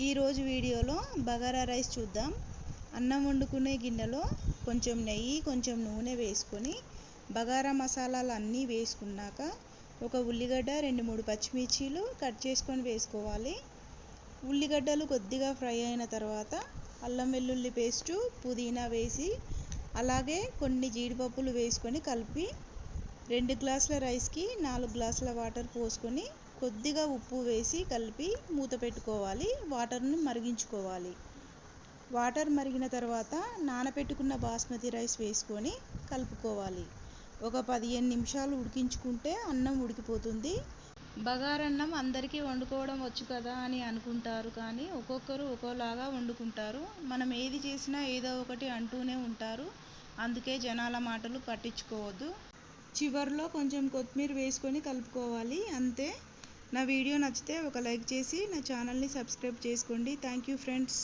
ఈరోజు వీడియోలో బగారా రైస్ చూద్దాం. అన్నం వండుకునే గిన్నెలో కొంచెం నెయ్యి, కొంచెం నూనె వేసుకొని బగారా మసాలాలు అన్నీ వేసుకున్నాక ఒక ఉల్లిగడ్డ, 2-3 పచ్చిమిర్చీలు కట్ చేసుకొని వేసుకోవాలి. ఉల్లిగడ్డలు కొద్దిగా ఫ్రై అయిన తర్వాత అల్లం వెల్లుల్లి పేస్టు, పుదీనా వేసి అలాగే కొన్ని జీడిపప్పులు వేసుకొని కలిపి 2 గ్లాసుల రైస్కి 4 గ్లాసుల వాటర్ పోసుకొని కొద్దిగా ఉప్పు వేసి కలిపి మూత పెట్టుకోవాలి. వాటర్ను మరిగించుకోవాలి. వాటర్ మరిగిన తర్వాత నానబెట్టుకున్న బాస్మతి రైస్ వేసుకొని కలుపుకోవాలి. ఒక 15 నిమిషాలు ఉడికించుకుంటే అన్నం ఉడికిపోతుంది. బగారన్నం అందరికీ వండుకోవడం వచ్చు కదా అని అనుకుంటారు, కానీ ఒక్కొక్కరు ఒక్కోలాగా వండుకుంటారు. మనం ఏది చేసినా ఏదో ఒకటి అంటూనే ఉంటారు. అందుకే జనాల మాటలు పట్టించుకోవద్దు. చివర్లో కొంచెం కొత్తిమీర వేసుకొని కలుపుకోవాలి. అంతే. నా వీడియో నచ్చితే ఒక లైక్ చేసి నా ఛానల్ని సబ్స్క్రైబ్ చేసుకోండి. Thank you friends.